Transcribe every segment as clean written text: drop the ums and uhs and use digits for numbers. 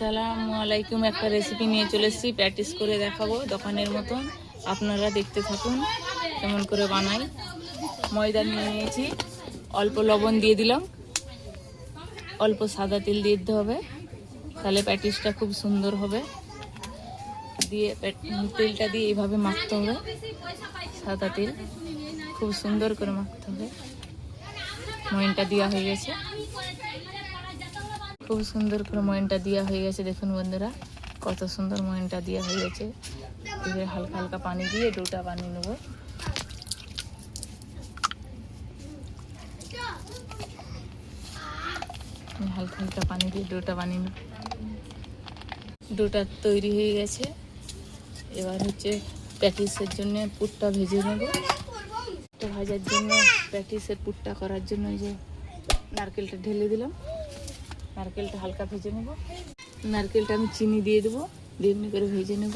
আসসালামু আলাইকুম। একটা রেসিপি নিয়ে চলে এসেছি, প্র্যাকটিস করে দেখাবো দোকানের মতন। আপনারা দেখতে থাকুন কেমন করে বানাই। ময়দা নিয়ে নিয়েছি, অল্প লবণ দিয়ে দিলাম, অল্প সাদা তেল দিয়ে দিতে হবে, তাহলে প্যাটিসটা খুব সুন্দর হবে। দিয়ে তেলটা দিয়ে এইভাবে মাখতে হবে, সাদা তেল খুব সুন্দর করে মাখতে হবে। ময়নটা দেওয়া হয়ে গেছে, খুব সুন্দর করে ময়নটা দেওয়া হয়ে গেছে। দেখুন বন্ধুরা, কত সুন্দর ময়নটা দেওয়া হয়ে গেছে। এবার হালকা হালকা পানি দিয়ে ডোটা বানিয়ে নেব। হালকা হালকা পানি দিয়ে ডোটা বানিয়ে নেব। ডোটা তৈরি হয়ে গেছে। এবার হচ্ছে প্যাটিসের জন্য পুরটা ভেজে নেব। ভাজার জন্য প্যাটিসের পুরটা করার জন্য এই যে নারকেলটা ঢেলে দিলাম। নারকেলটা হালকা ভেজে নেব। নারকেলটা আমি চিনি দিয়ে দেবো, দিয়ে এমনি করে ভেজে নেব।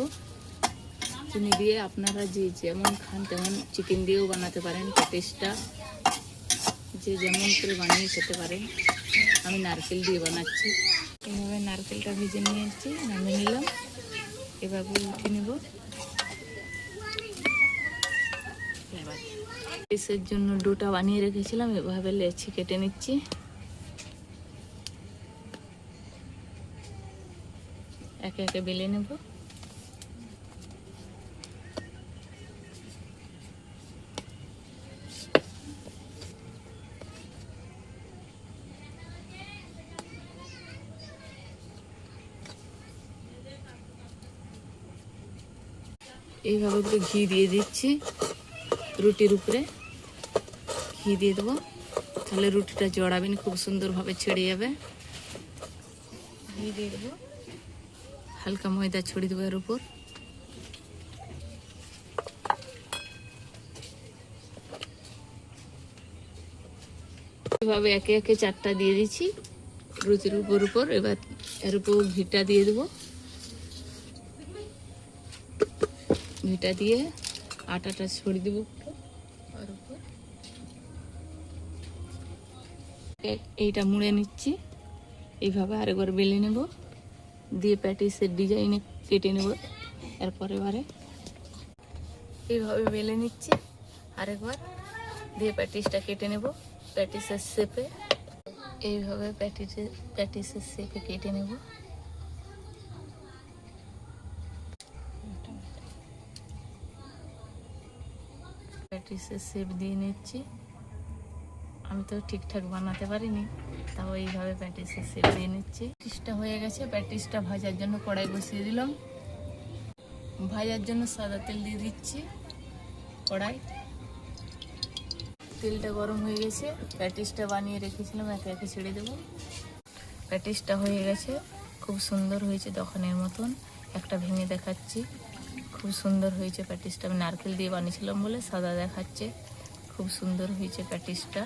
চিনি দিয়ে আপনারা যে যেমন খান তেমন চিকেন দিয়েও বানাতে পারেন। প্যাটিসটা যে যেমন করে বানিয়ে খেতে পারেন। আমি নারকেল দিয়ে বানাচ্ছি। এইভাবে নারকেলটা ভেজে নিয়ে এসেছি, নামিয়ে নিলাম। এভাবে উঠে নেব। প্যাটিসের জন্য ডোটা বানিয়ে রেখেছিলাম, এভাবে লেচি কেটে নিচ্ছি। একে একে বেলে নেব। এইভাবে করে ঘি দিয়ে দিচ্ছি রুটির উপরে। ঘি দিয়ে দেবো, তাহলে রুটিটা জড়াবেন, খুব সুন্দরভাবে ছেড়ে যাবে। ঘি দিয়ে দেবো, হালকা ময়দা ছড়িয়ে দেবো এর উপর। এভাবে একে একে চারটা দিয়ে দিচ্ছি রুটির উপর। এবার এর উপর ঘিটা দিয়ে দেবো। ঘিটা দিয়ে আটাটা ছড়িয়ে দেবো ওর উপর। এইটা মুড়ে নিচ্ছি, এইভাবে আরেকবার বেলে নেব, দিয়ে প্যাটিসের ডিজাইনে কেটে নেব। এরপর এবারে এইভাবে বেলে নিচ্ছি আরেকবার, দিয়ে প্যাটিসটা কেটে নেব প্যাটিসের শেপে। এইভাবে প্যাটিসের শেপে কেটে নেব। প্যাটিসের শেপ দিয়ে নিচ্ছি। আমি তো ঠিকঠাক বানাতে পারিনি, তাও এইভাবে প্যাটিসের শেপ দিয়ে নিচ্ছি। প্যাটিসটা হয়ে গেছে। প্যাটিসটা ভাজার জন্য কড়াই বসিয়ে দিলাম। ভাজার জন্য সাদা তেল দিয়ে দিচ্ছি কড়াই। তেলটা গরম হয়ে গেছে, প্যাটিসটা বানিয়ে রেখেছিলাম একে একে ছেড়ে দেবো। প্যাটিসটা হয়ে গেছে, খুব সুন্দর হয়েছে দোকানের মতন। একটা ভেঙে দেখাচ্ছি, খুব সুন্দর হয়েছে প্যাটিসটা। আমি নারকেল দিয়ে বানিয়েছিলাম বলে সাদা দেখাচ্ছে, খুব সুন্দর হয়েছে প্যাটিসটা।